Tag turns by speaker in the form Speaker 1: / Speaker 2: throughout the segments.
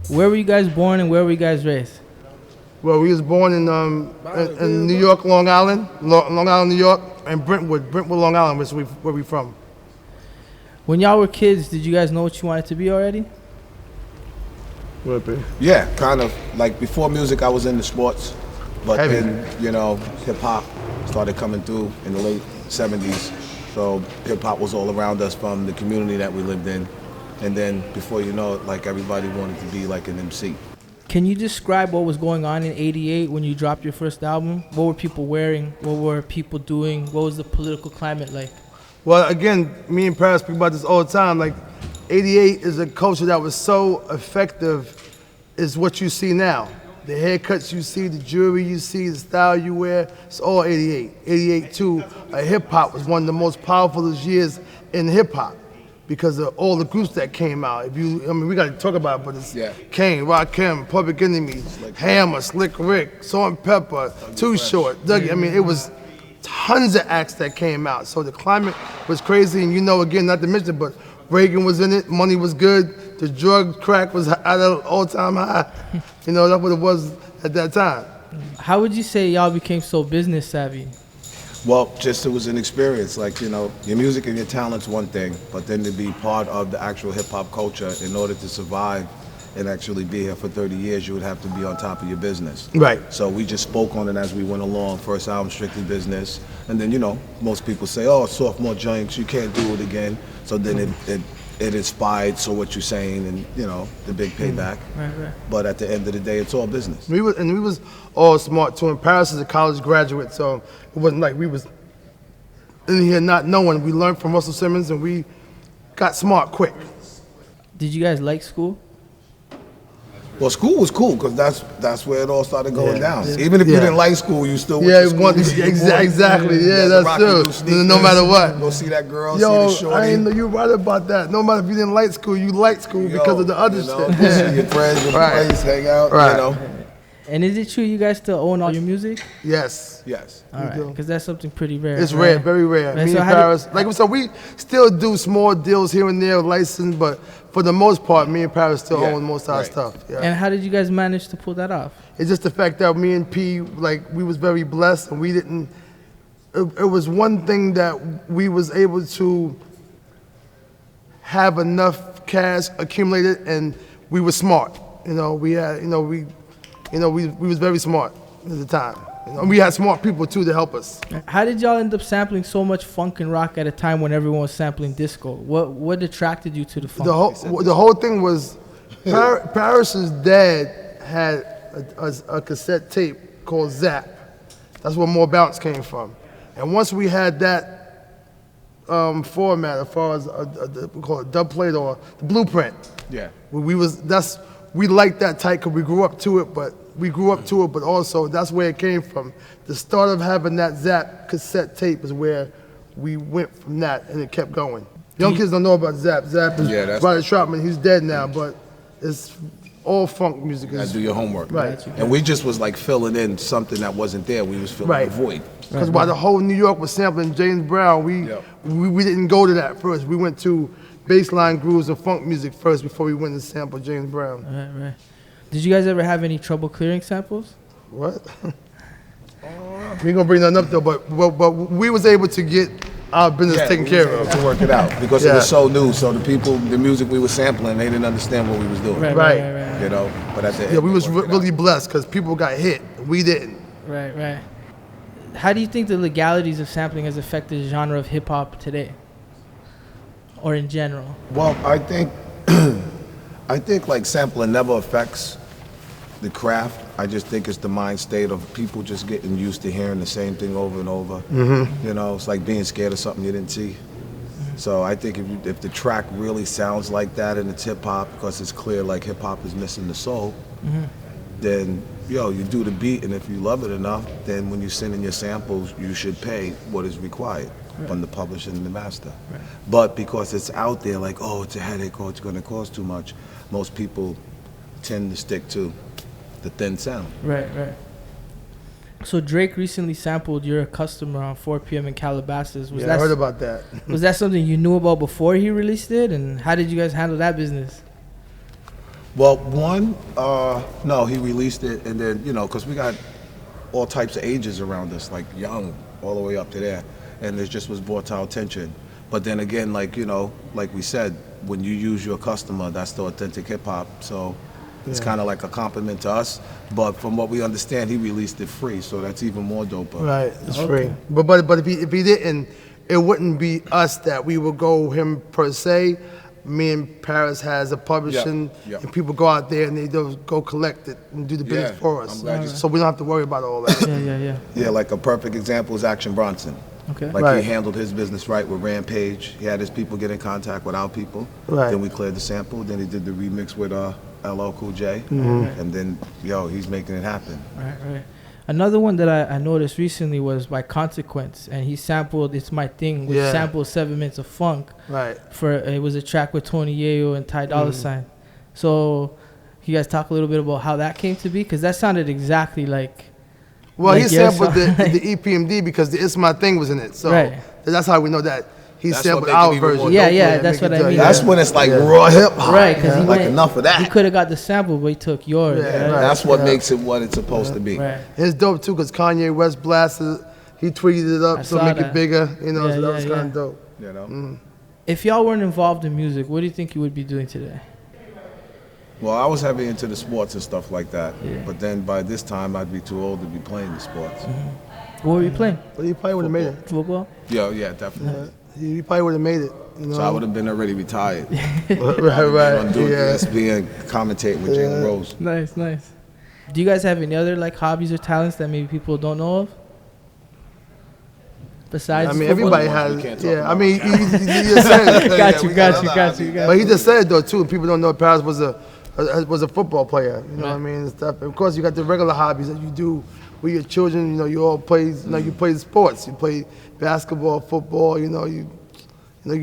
Speaker 1: Where were you guys born and where were you guys raised?
Speaker 2: Well, we was born in New York, Long Island, New York, and Brentwood, Long Island, which where we from.
Speaker 1: When y'all were kids, did you guys know what you wanted to be already?
Speaker 2: Would it be?
Speaker 3: Yeah, kind of. Like before music, I was into sports, but
Speaker 2: Heavy.
Speaker 3: then, you know, hip hop started coming through in the late 70s. So hip hop was all around us from the community that we lived in. And then before you know it, like everybody wanted to be like an MC.
Speaker 1: Can you describe what was going on in '88 when you dropped your first album? What were people wearing? What were people doing? What was the political climate like?
Speaker 2: Well, again, me and Paris speak about this all the time. Like, '88 is a culture that was so effective, is what you see now. The haircuts you see, the jewelry you see, the style you wear, it's all '88. '88 too, hip hop was one of the most powerful years in hip hop because of all the groups that came out. We got to talk about it, but it's Kane, Rakim, Public Enemy, Hammer, Slick Rick, Salt and Pepper, Too Short, Dougie. I mean, it was tons of acts that came out. So the climate was crazy, and again, not to mention, but Reagan was in it, money was good, the drug crack was at an all-time high. That's what it was at that time.
Speaker 1: How would you say y'all became so business savvy?
Speaker 3: Well, just it was an experience. Like, your music and your talent's one thing, but then to be part of the actual hip-hop culture, in order to survive and actually be here for 30 years, you would have to be on top of your business.
Speaker 2: Right.
Speaker 3: So we just spoke on it as we went along. First album, strictly business. And then, most people say, oh, sophomore joints, you can't do it again. So then it inspired So What You Saying and, the big payback.
Speaker 1: Right.
Speaker 3: But at the end of the day, it's all business.
Speaker 2: We was all smart too. And Paris is a college graduate, so it wasn't like we was in here not knowing. We learned from Russell Simmons and we got smart quick.
Speaker 1: Did you guys like school?
Speaker 3: Well, school was cool because that's where it all started going down. Even if you didn't like school, you still went to school.
Speaker 2: Exactly. Yeah, that's true. No matter what.
Speaker 3: Go see that girl, see the shorty.
Speaker 2: You're right about that. No matter if you didn't like school, you liked school because of the other shit.
Speaker 3: See your friends in the place, hang out,
Speaker 1: And is it true you guys still own all your music?
Speaker 2: Yes.
Speaker 1: All right, because that's something pretty rare.
Speaker 2: It's rare, very rare. Me and Paris, like we said, we still do small deals here and there, licensed, but for the most part, me and Paris still own most of our stuff. Yeah.
Speaker 1: And how did you guys manage to pull that off?
Speaker 2: It's just the fact that me and P, we was very blessed, and we didn't. It was one thing that we was able to have enough cash accumulated, and we were smart. We had, we was very smart at the time. And we had smart people too to help us.
Speaker 1: How did y'all end up sampling so much funk and rock at a time when everyone was sampling disco? What attracted you to the funk?
Speaker 2: The whole thing was Paris's dad had a cassette tape called Zap. That's where More Bounce came from. And once we had that format, as far as we call it dub plate or the blueprint.
Speaker 3: Yeah.
Speaker 2: We liked that type because we grew up to it, but also that's where it came from. The start of having that Zap cassette tape is where we went from that, and it kept going. Young kids don't know about Zap. Zap is Riley Troutman. He's dead now, but it's all funk music.
Speaker 3: You gotta do your homework.
Speaker 2: Right.
Speaker 3: And we just was like filling in something that wasn't there. We was filling the void.
Speaker 2: Because while the whole New York was sampling James Brown, we didn't go to that first. We went to bassline grooves and funk music first before we went to sample James Brown.
Speaker 1: Right. Did you guys ever have any trouble clearing samples?
Speaker 2: What? We ain't gonna bring nothing up though, but we was able to get our business taken care of.
Speaker 3: To work it out because it was so new. So the music we were sampling, they didn't understand what we was doing.
Speaker 1: Right.
Speaker 3: But at the end,
Speaker 2: we was really blessed because people got hit, we didn't.
Speaker 1: Right. How do you think the legalities of sampling has affected the genre of hip hop today, or in general?
Speaker 3: Well, I think like sampling never affects the craft. I just think it's the mind state of people just getting used to hearing the same thing over and over. Mm-hmm. It's like being scared of something you didn't see. So I think if the track really sounds like that and it's hip hop, because it's clear like hip hop is missing the soul, then you do the beat, and if you love it enough, then when you send in your samples, you should pay what is required from the publisher and the master. Right. But because it's out there, like, oh, it's a headache, or it's going to cost too much, most people tend to stick to the thin sound.
Speaker 1: Right. So Drake recently sampled You're a Customer on 4 p.m. in Calabasas.
Speaker 2: I heard about that.
Speaker 1: Was that something you knew about before he released it, and how did you guys handle that business?
Speaker 3: Well, one, no, he released it, and then, you know, because we got all types of ages around us, like young, all the way up to there, and it just was brought to our attention. But then again, like, you know, like we said, when you use your customer, that's the authentic hip hop. So it's kind of like a compliment to us. But from what we understand, he released it free, so that's even more doper.
Speaker 2: Right, it's free. But if he didn't, it wouldn't be us that we would go him per se. Me and Paris has a publishing, and people go out there and they go collect it and do the business for us. So we don't have to worry about all that.
Speaker 3: Yeah, like a perfect example is Action Bronson.
Speaker 1: Okay.
Speaker 3: Like he handled his business right with Rampage. He had his people get in contact with our people.
Speaker 2: Right.
Speaker 3: Then we cleared the sample. Then he did the remix with LL Cool J. And then, he's making it happen.
Speaker 1: Right. Another one that I noticed recently was by Consequence, and he sampled "It's My Thing," which sampled 7 Minutes of Funk.
Speaker 2: Right.
Speaker 1: It was a track with Tony Yayo and Ty Dolla $ign. So, you guys talk a little bit about how that came to be, because that sounded exactly like.
Speaker 2: Well,
Speaker 1: like
Speaker 2: he sampled the EPMD because the "It's My Thing" was in it. So that's how we know that. He sampled our version.
Speaker 1: Yeah, that's what I mean.
Speaker 3: That's when it's like raw hip hop.
Speaker 1: Right, because
Speaker 3: like enough of that.
Speaker 1: He could have got the sample, but he took yours.
Speaker 3: That's what makes it what it's supposed to be.
Speaker 1: Right.
Speaker 2: It's dope too because Kanye West blasted, he tweeted it up so make it bigger. You know, so that was kind of dope.
Speaker 3: You know.
Speaker 1: If y'all weren't involved in music, what do you think you would be doing today?
Speaker 3: Well, I was heavy into the sports and stuff like that. But then by this time, I'd be too old to be playing the sports.
Speaker 1: What were you playing?
Speaker 2: Well, he probably would have made it.
Speaker 1: Football?
Speaker 3: Yeah, definitely.
Speaker 2: He probably would have made it. You know?
Speaker 3: So I would have been already retired.
Speaker 2: right.
Speaker 3: On doing ESPN, commentating with Jalen Rose.
Speaker 1: Nice. Do you guys have any other like hobbies or talents that maybe people don't know of? Besides,
Speaker 2: I mean,
Speaker 1: football?
Speaker 2: everybody has. Yeah, I mean, he just said it.
Speaker 1: Got you.
Speaker 2: But he just said it though too. People don't know Paris was a football player. You know what I mean? And stuff. Of course, you got the regular hobbies that you do with your children. You know, you all play. You know, you play sports. You play basketball, football. You know, you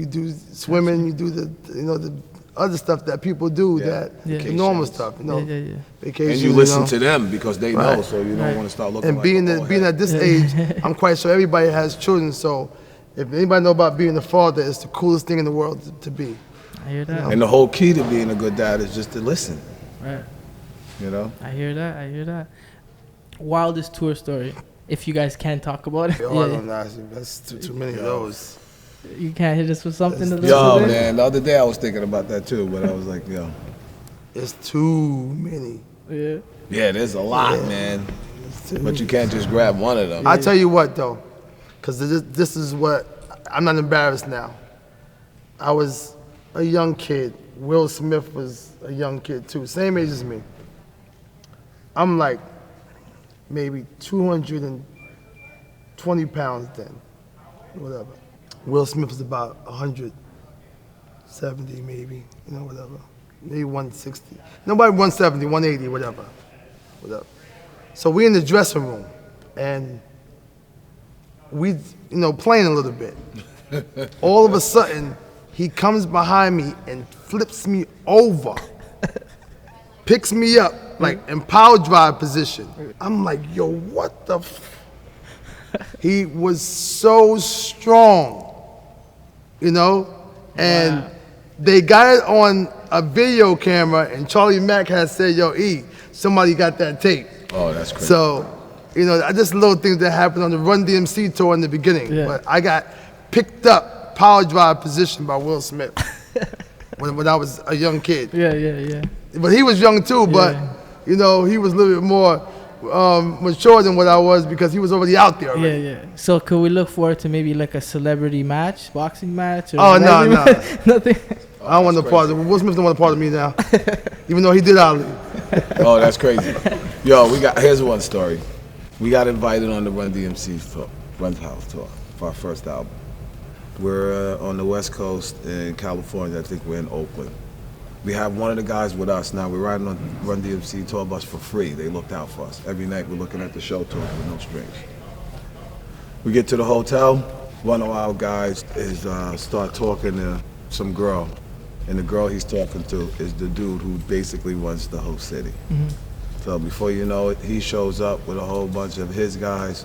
Speaker 2: do swimming. You do the other stuff that people do the normal stuff. You know, vacations.
Speaker 3: And you listen to them because they know, so you don't want to start looking.
Speaker 2: And being at this age, I'm quite sure everybody has children. So if anybody know about being a father, it's the coolest thing in the world to be.
Speaker 1: I hear that.
Speaker 3: And the whole key to being a good dad is just to listen.
Speaker 1: Right.
Speaker 3: You know?
Speaker 1: I hear that. Wildest tour story, if you guys can talk about it.
Speaker 2: That's too many of those.
Speaker 1: You can't hit us with something to listen
Speaker 3: Yo,
Speaker 1: to?
Speaker 3: man, the other day I was thinking about that too, but I was like, yo.
Speaker 2: It's too many.
Speaker 3: Yeah, there's a lot, man. But you can't just grab one of them.
Speaker 2: I tell you what, though, because this is what, I'm not embarrassed now. I was a young kid. Will Smith was a young kid, too. Same age as me. I'm like maybe 220 pounds then, whatever. Will Smith was about 170 maybe, whatever. Maybe 160. Nobody 170, 180, whatever. So we in the dressing room, and we, playing a little bit. All of a sudden, he comes behind me and flips me over, picks me up, like in power drive position. I'm like, yo, what the He was so strong, and they got it on a video camera, and Charlie Mack had said, yo, somebody got that tape.
Speaker 3: Oh, that's crazy.
Speaker 2: So, just little things that happened on the Run DMC tour in the beginning.
Speaker 1: Yeah.
Speaker 2: But I got picked up power drive position by Will Smith when I was a young kid.
Speaker 1: Yeah.
Speaker 2: But he was young too, but, he was a little bit more mature than what I was because he was already out there already.
Speaker 1: Yeah. So could we look forward to maybe like a celebrity match, boxing match? Or
Speaker 2: Oh, no.
Speaker 1: Nothing?
Speaker 2: I don't want no part of it. Will Smith don't want a part of me now, even though he did Ali.
Speaker 3: Oh, that's crazy. Yo, here's one story. We got invited on the Run DMC tour, Run House tour for our first album. We're on the West Coast in California. I think we're in Oakland. We have one of the guys with us now. We're riding on Run DMC tour bus for free. They looked out for us. Every night we're looking at the show tour with no strings. We get to the hotel. One of our guys is start talking to some girl. And the girl he's talking to is the dude who basically runs the whole city. Mm-hmm. So before you know it, he shows up with a whole bunch of his guys,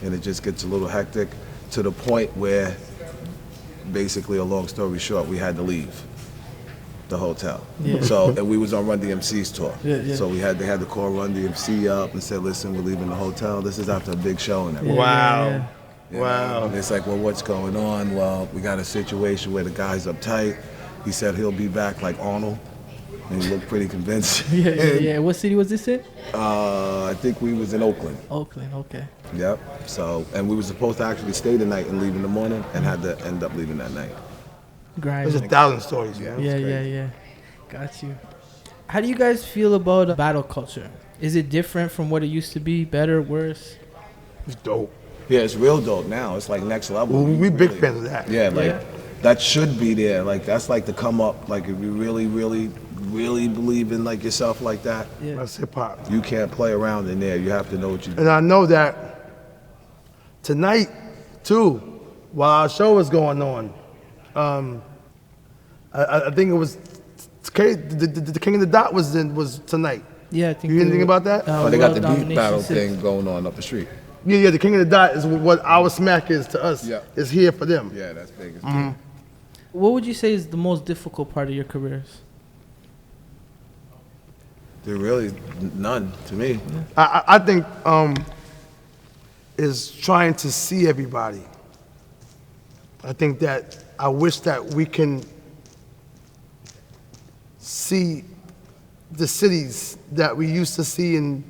Speaker 3: and it just gets a little hectic to the point where, basically, a long story short, we had to leave. the hotel.
Speaker 1: Yeah.
Speaker 3: So, and we was on Run DMC's tour.
Speaker 1: Yeah.
Speaker 3: So they had to call Run DMC up and said, listen, we're leaving the hotel. This is after a big show and everything.
Speaker 2: Wow.
Speaker 3: You know?
Speaker 2: Wow.
Speaker 3: And it's like, well, what's going on? Well, we got a situation where the guy's uptight. He said he'll be back like Arnold. And he looked pretty convinced.
Speaker 1: Yeah. What city was this in?
Speaker 3: I think we was in Oakland.
Speaker 1: Oakland, okay.
Speaker 3: Yep. So, and we were supposed to actually stay the night and leave in the morning and had to end up leaving that night.
Speaker 1: Grinding.
Speaker 2: There's 1,000 stories, man.
Speaker 1: Yeah. Got you. How do you guys feel about battle culture? Is it different from what it used to be? Better, worse?
Speaker 2: It's dope.
Speaker 3: Yeah, it's real dope now. It's like next level.
Speaker 2: Well, we big fans of that.
Speaker 3: Yeah, like
Speaker 1: Yeah.
Speaker 3: that should be there. Like that's like the come up. Like if you really believe in like yourself like that,
Speaker 1: Yeah.
Speaker 2: That's hip hop.
Speaker 3: you can't play around in there. You have to know what you do.
Speaker 2: And I know that tonight, too, while our show was going on, I think it was the King of the Dot was tonight.
Speaker 1: Yeah, I think
Speaker 2: You hear anything about that?
Speaker 3: Oh, they got the
Speaker 1: World
Speaker 3: beat
Speaker 1: Domination
Speaker 3: battle
Speaker 1: 6.
Speaker 3: thing going on up the street.
Speaker 2: Yeah, the King of the Dot is what our smack is to us.
Speaker 3: Yeah.
Speaker 2: Is here for them.
Speaker 3: Yeah, that's big.
Speaker 1: What would you say is the most difficult part of your careers?
Speaker 3: There really none to me.
Speaker 2: I think is trying to see everybody. I think that I wish that we can see the cities that we used to see and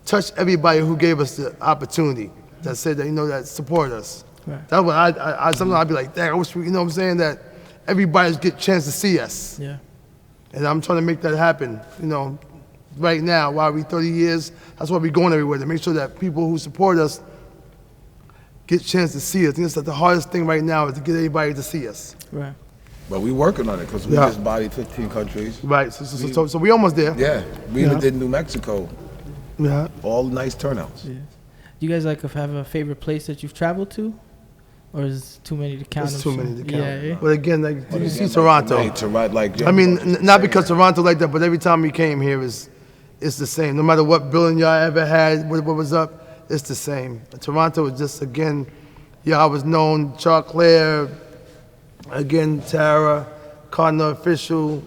Speaker 2: touch everybody who gave us the opportunity, that said that, that support us.
Speaker 1: Right.
Speaker 2: That's what I sometimes I'd be like, dang, I wish we, what I'm saying, that everybody get a chance to see us.
Speaker 1: Yeah.
Speaker 2: And I'm trying to make that happen, right now, while we 30 years, that's why we're going everywhere, to make sure that people who support us get a chance to see us. I think it's like the hardest thing right now is to get everybody to see us.
Speaker 1: Right.
Speaker 3: But we working on it because we
Speaker 2: Yeah.
Speaker 3: just bodied 15 countries.
Speaker 2: Right, so we almost there.
Speaker 3: Yeah, we
Speaker 2: Yeah.
Speaker 3: even did New Mexico.
Speaker 2: Yeah.
Speaker 3: All nice turnouts.
Speaker 1: Yeah. Do you guys have a favorite place that you've traveled to? Or is it too many to count?
Speaker 2: It's
Speaker 1: I'm
Speaker 2: too
Speaker 1: sure?
Speaker 2: many to count.
Speaker 1: Yeah.
Speaker 2: But again, like, did you see Toronto?
Speaker 3: Hey, like,
Speaker 2: I mean, not because Toronto like that, but every time we came here, it's the same. No matter what billing y'all ever had, what was up, it's the same. Toronto was just, again, y'all was known, Charclair, again, Tara, Cardinal Official,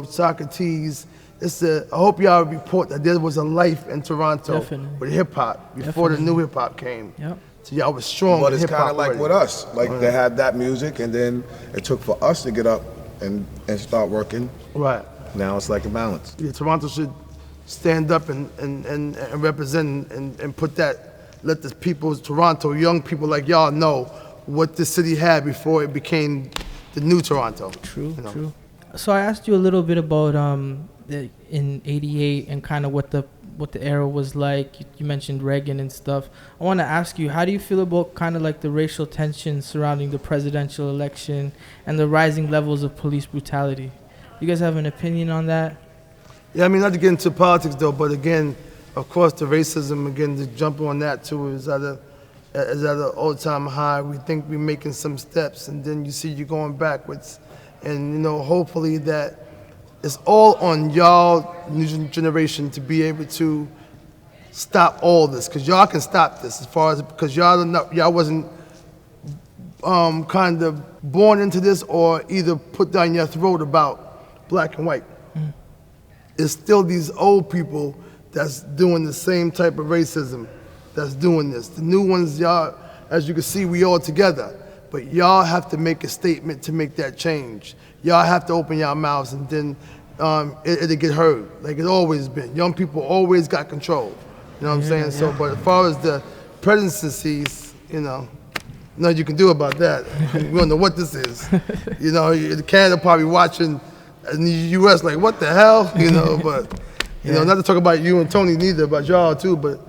Speaker 2: Socrates. I hope y'all report that there was a life in Toronto
Speaker 1: Definitely.
Speaker 2: with hip hop before the new hip hop came.
Speaker 1: Yep.
Speaker 2: So y'all was strong
Speaker 3: But
Speaker 2: with
Speaker 3: it's
Speaker 2: hip
Speaker 3: kind
Speaker 2: hop
Speaker 3: of like
Speaker 2: already.
Speaker 3: with us. Like they had that music, and then it took for us to get up and start working.
Speaker 2: Right.
Speaker 3: Now it's like a balance.
Speaker 2: Yeah, Toronto should stand up and represent and put that, let the people of Toronto, young people like y'all, know what the city had before it became the new Toronto.
Speaker 1: True,
Speaker 2: you know.
Speaker 1: true. So I asked you a little bit about in '88 and kind of what the era was like. You mentioned Reagan and stuff. I want to ask you, how do you feel about kind of like the racial tensions surrounding the presidential election and the rising levels of police brutality? You guys have an opinion on that?
Speaker 2: Yeah, I mean, not to get into politics though, but again, of course, the racism, again, to jump on that too, is at an all-time high. We think we're making some steps, and then you see you going backwards. And, hopefully that it's all on y'all new generation to be able to stop all this, because y'all can stop this because y'all wasn't kind of born into this or either put down your throat about black and white. It's still these old people that's doing the same type of racism that's doing this. The new ones, y'all, as you can see, we all together. But y'all have to make a statement to make that change. Y'all have to open your mouths, and then it'll get heard, like it's always been. Young people always got control. You know what I'm saying?
Speaker 1: Yeah.
Speaker 2: So, but as far as the presidencies, nothing you can do about that. We don't know what this is. Canada probably watching in the U.S. like, what the hell? But not to talk about you and Tony neither, about y'all too, but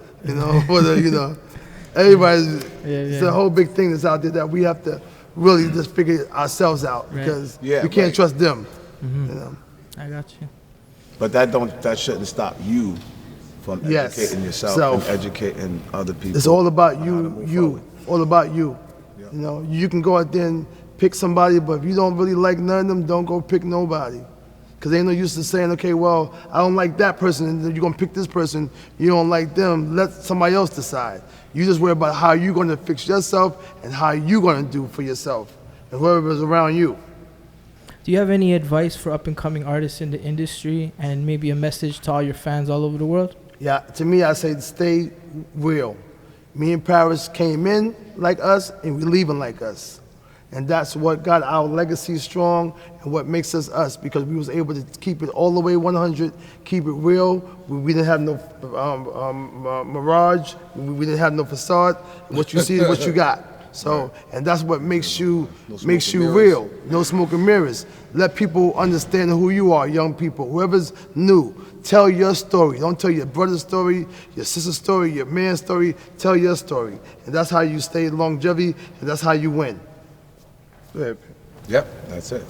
Speaker 2: everybody's. It's a whole big thing that's out there that we have to really just figure ourselves out, because we can't trust them.
Speaker 1: I got you.
Speaker 3: But that shouldn't stop you from educating yourself and educating other people.
Speaker 2: It's all about you, all about you.
Speaker 3: Yeah.
Speaker 2: You can go out there and pick somebody, but if you don't really like none of them, don't go pick nobody. Because ain't no use to saying, okay, well, I don't like that person, and then you're going to pick this person, you don't like them, let somebody else decide. You just worry about how you're going to fix yourself and how you're going to do for yourself and whoever is around you.
Speaker 1: Do you have any advice for up-and-coming artists in the industry, and maybe a message to all your fans all over the world?
Speaker 2: Yeah, to me, I say stay real. Me and Paris came in like us, and we leaving like us. And that's what got our legacy strong and what makes us us, because we was able to keep it all the way 100, keep it real. We didn't have no mirage. We didn't have no facade. What you see is what you got. So, and that's what makes you real. No smoke and mirrors. Let people understand who you are, young people. Whoever's new, tell your story. Don't tell your brother's story, your sister's story, your man's story. Tell your story. And that's how you stay longevity, and that's how you win. Go ahead.
Speaker 3: Yep, that's it.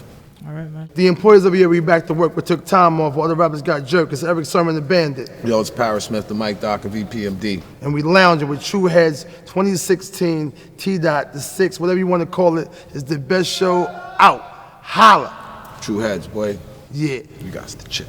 Speaker 1: All right, man.
Speaker 2: The employees of the year, we back to work, but took time off. All the rappers got jerked. It's Eric Sermon the Bandit.
Speaker 3: Yo, it's Paris Smith, the Mike Doc of EPMD.
Speaker 2: And we lounging with True Heads 2016, T-Dot, the 6, whatever you want to call it, is the best show out. Holla.
Speaker 3: True Heads, boy.
Speaker 2: Yeah.
Speaker 3: You got to chill.